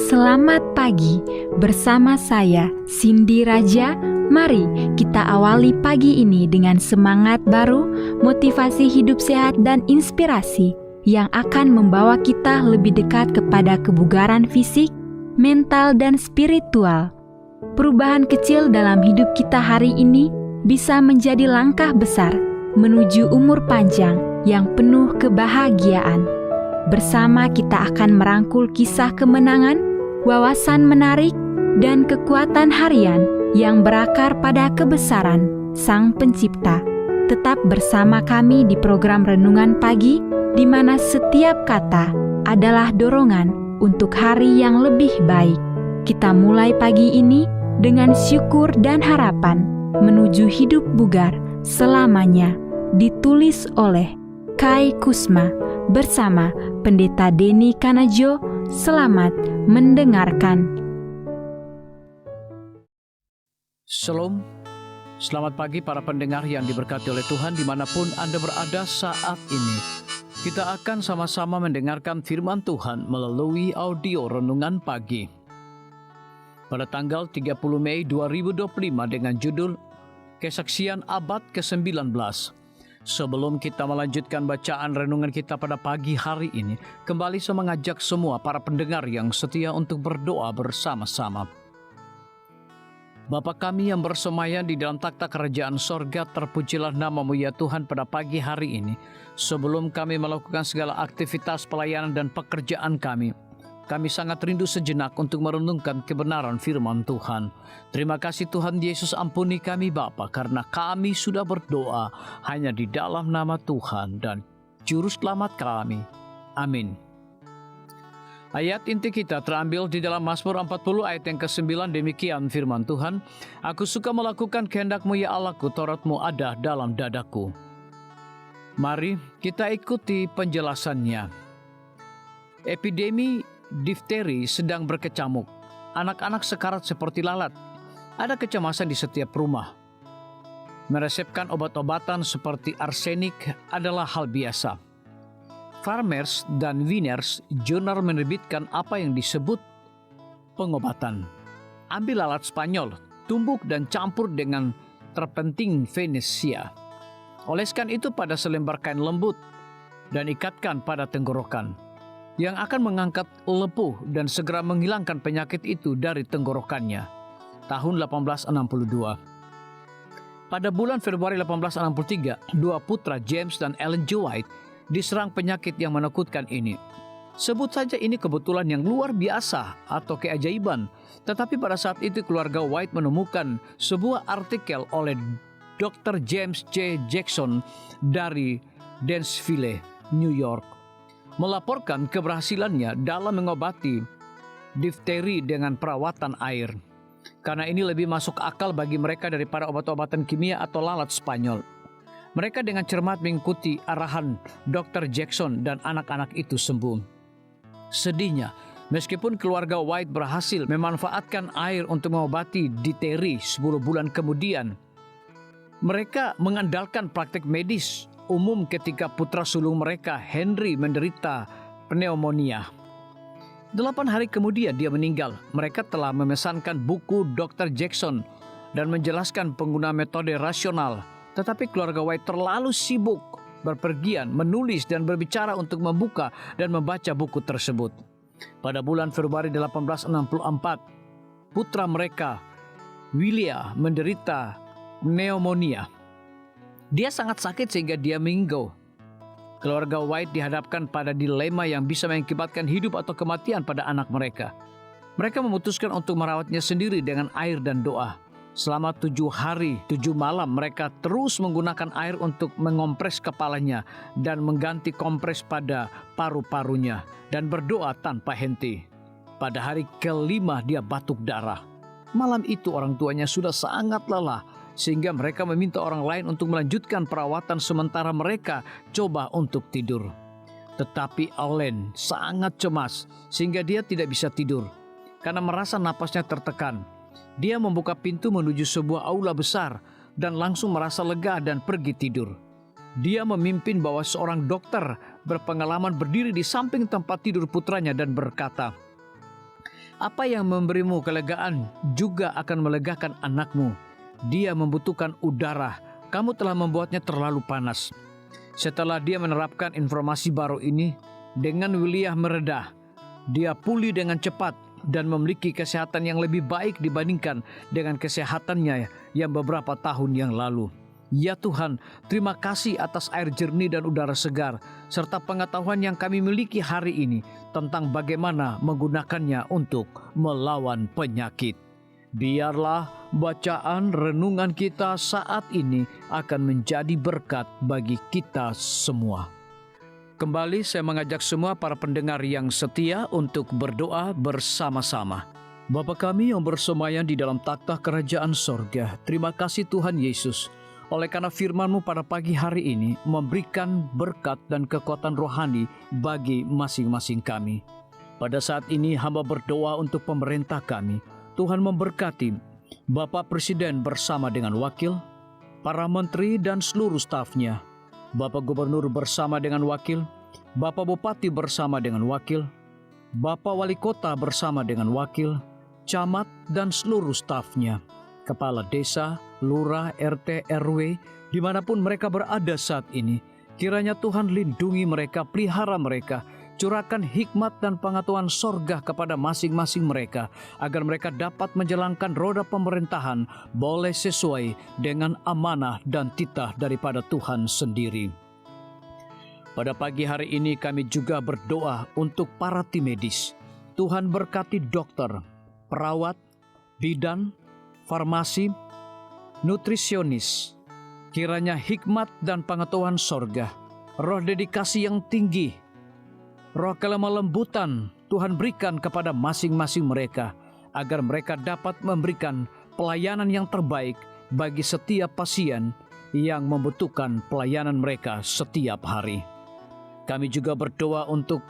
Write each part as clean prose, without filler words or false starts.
Selamat pagi bersama saya Cindy Raja. Mari kita awali pagi ini dengan semangat baru, motivasi hidup sehat dan inspirasi yang akan membawa kita lebih dekat kepada kebugaran fisik, mental dan spiritual. Perubahan kecil dalam hidup kita hari ini bisa menjadi langkah besar menuju umur panjang yang penuh kebahagiaan. Bersama kita akan merangkul kisah kemenangan, wawasan menarik, dan kekuatan harian yang berakar pada kebesaran Sang Pencipta. Tetap bersama kami di program Renungan Pagi, di mana setiap kata adalah dorongan untuk hari yang lebih baik. Kita mulai pagi ini dengan syukur dan harapan menuju hidup bugar selamanya. Ditulis oleh Kai Kusma bersama Pendeta Denny Kanajo. Selamat mendengarkan. Shalom, selamat pagi para pendengar yang diberkati oleh Tuhan dimanapun Anda berada saat ini. Kita akan sama-sama mendengarkan firman Tuhan melalui audio Renungan Pagi. Pada tanggal 30 Mei 2025 dengan judul Kesaksian Abad ke-19. Sebelum kita melanjutkan bacaan renungan kita pada pagi hari ini, kembali saya mengajak semua para pendengar yang setia untuk berdoa bersama-sama. Bapa kami yang bersemayam di dalam takhta kerajaan sorga, terpujilah nama-Mu ya Tuhan pada pagi hari ini. Sebelum kami melakukan segala aktivitas pelayanan dan pekerjaan kami sangat rindu sejenak untuk merenungkan kebenaran firman Tuhan. Terima kasih Tuhan Yesus, ampuni kami Bapa, karena kami sudah berdoa hanya di dalam nama Tuhan dan Juru Selamat kami. Amin. Ayat inti kita terambil di dalam Mazmur 40 ayat yang ke-9, demikian firman Tuhan. Aku suka melakukan kehendak-Mu ya Allahku, Taurat-Mu ada dalam dadaku. Mari kita ikuti penjelasannya. Epidemi difteri sedang berkecamuk. Anak-anak sekarat seperti lalat. Ada kecemasan di setiap rumah. Meresepkan obat-obatan seperti arsenik adalah hal biasa. Farmers dan Winners Journal menerbitkan apa yang disebut pengobatan. Ambil lalat Spanyol, tumbuk dan campur dengan terpenting Venesia. Oleskan itu pada selembar kain lembut dan ikatkan pada tenggorokan, yang akan mengangkat lepuh dan segera menghilangkan penyakit itu dari tenggorokannya. Tahun 1862. Pada bulan Februari 1863, dua putra James dan Ellen G. White diserang penyakit yang menakutkan ini. Sebut saja ini kebetulan yang luar biasa atau keajaiban. Tetapi pada saat itu keluarga White menemukan sebuah artikel oleh Dr. James J. Jackson dari Dansville, New York, melaporkan keberhasilannya dalam mengobati difteri dengan perawatan air. Karena ini lebih masuk akal bagi mereka daripada obat-obatan kimia atau lalat Spanyol. Mereka dengan cermat mengikuti arahan Dr. Jackson dan anak-anak itu sembuh. Sedihnya, meskipun keluarga White berhasil memanfaatkan air untuk mengobati difteri 10 bulan kemudian, mereka mengandalkan praktik medis umum ketika putra sulung mereka, Henry, menderita pneumonia. 8 hari kemudian dia meninggal. Mereka telah memesankan buku Dr. Jackson dan menjelaskan pengguna metode rasional. Tetapi keluarga White terlalu sibuk berpergian, menulis dan berbicara untuk membuka dan membaca buku tersebut. Pada bulan Februari 1864, putra mereka, William, menderita pneumonia. Dia sangat sakit sehingga dia meninggal. Keluarga White dihadapkan pada dilema yang bisa mengakibatkan hidup atau kematian pada anak mereka. Mereka memutuskan untuk merawatnya sendiri dengan air dan doa. Selama 7 hari, 7 malam mereka terus menggunakan air untuk mengompres kepalanya dan mengganti kompres pada paru-parunya dan berdoa tanpa henti. Pada hari kelima dia batuk darah. Malam itu orang tuanya sudah sangat lelah, sehingga mereka meminta orang lain untuk melanjutkan perawatan sementara mereka coba untuk tidur. Tetapi Allen sangat cemas sehingga dia tidak bisa tidur karena merasa napasnya tertekan. Dia membuka pintu menuju sebuah aula besar dan langsung merasa lega dan pergi tidur. Dia memimpin bahwa seorang dokter berpengalaman berdiri di samping tempat tidur putranya dan berkata, Apa yang memberimu kelegaan juga akan melegakan anakmu. Dia membutuhkan udara, kamu telah membuatnya terlalu panas. Setelah dia menerapkan informasi baru ini, dengan wilayah meredah, dia pulih dengan cepat dan memiliki kesehatan yang lebih baik dibandingkan dengan kesehatannya yang beberapa tahun yang lalu. Ya Tuhan, terima kasih atas air jernih dan udara segar, serta pengetahuan yang kami miliki hari ini tentang bagaimana menggunakannya untuk melawan penyakit. Biarlah bacaan renungan kita saat ini akan menjadi berkat bagi kita semua. Kembali saya mengajak semua para pendengar yang setia untuk berdoa bersama-sama. Bapa kami yang bersemayam di dalam takhta kerajaan sorga, terima kasih Tuhan Yesus. Oleh karena firman-Mu pada pagi hari ini memberikan berkat dan kekuatan rohani bagi masing-masing kami. Pada saat ini hamba berdoa untuk pemerintah kami. Tuhan memberkati Bapak Presiden bersama dengan wakil, para menteri dan seluruh stafnya, Bapak Gubernur bersama dengan wakil, Bapak Bupati bersama dengan wakil, Bapak Wali Kota bersama dengan wakil, camat dan seluruh stafnya, kepala desa, lurah, RT, RW, dimanapun mereka berada saat ini. Kiranya Tuhan lindungi mereka, pelihara mereka, curahkan hikmat dan pengetahuan sorga kepada masing-masing mereka, agar mereka dapat menjalankan roda pemerintahan boleh sesuai dengan amanah dan titah daripada Tuhan sendiri. Pada pagi hari ini kami juga berdoa untuk para tim medis. Tuhan berkati dokter, perawat, bidan, farmasi, nutrisionis. Kiranya hikmat dan pengetahuan sorga, roh dedikasi yang tinggi, roh kelemah lembutan Tuhan berikan kepada masing-masing mereka, agar mereka dapat memberikan pelayanan yang terbaik bagi setiap pasien yang membutuhkan pelayanan mereka setiap hari. Kami juga berdoa untuk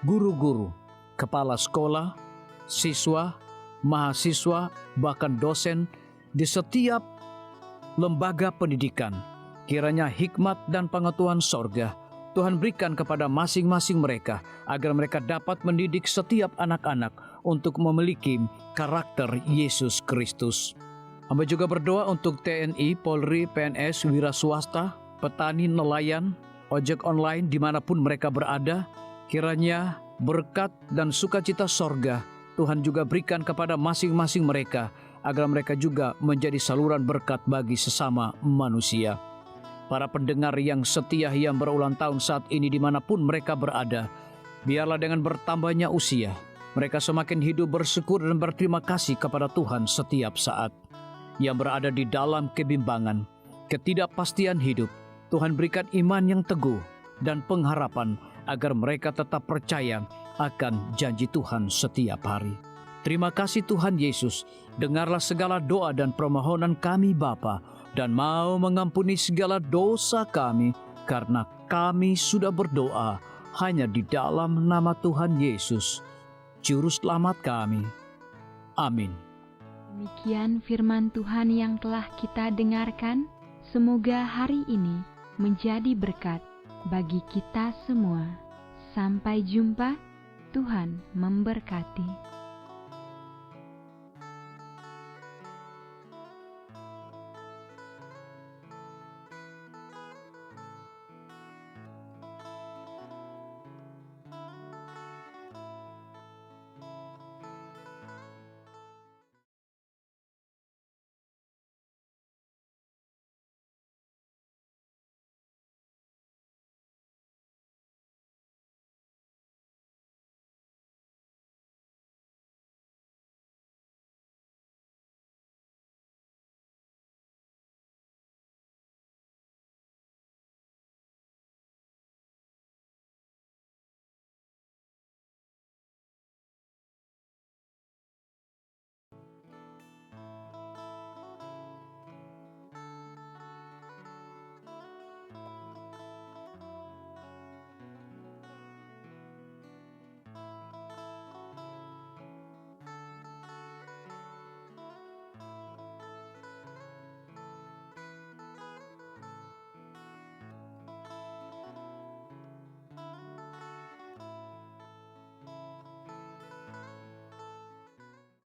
guru-guru, kepala sekolah, siswa, mahasiswa, bahkan dosen di setiap lembaga pendidikan. Kiranya hikmat dan pengetahuan sorga Tuhan berikan kepada masing-masing mereka, agar mereka dapat mendidik setiap anak-anak untuk memiliki karakter Yesus Kristus. Hamba juga berdoa untuk TNI, Polri, PNS, wira swasta, petani, nelayan, ojek online dimanapun mereka berada. Kiranya berkat dan sukacita sorga Tuhan juga berikan kepada masing-masing mereka, agar mereka juga menjadi saluran berkat bagi sesama manusia. Para pendengar yang setia yang berulang tahun saat ini dimanapun mereka berada, biarlah dengan bertambahnya usia, mereka semakin hidup bersyukur dan berterima kasih kepada Tuhan setiap saat. Yang berada di dalam kebimbangan, ketidakpastian hidup, Tuhan berikan iman yang teguh dan pengharapan, agar mereka tetap percaya akan janji Tuhan setiap hari. Terima kasih Tuhan Yesus, dengarlah segala doa dan permohonan kami Bapa, dan mau mengampuni segala dosa kami, karena kami sudah berdoa hanya di dalam nama Tuhan Yesus, Juru Selamat kami. Amin. Demikian firman Tuhan yang telah kita dengarkan. Semoga hari ini menjadi berkat bagi kita semua. Sampai jumpa, Tuhan memberkati.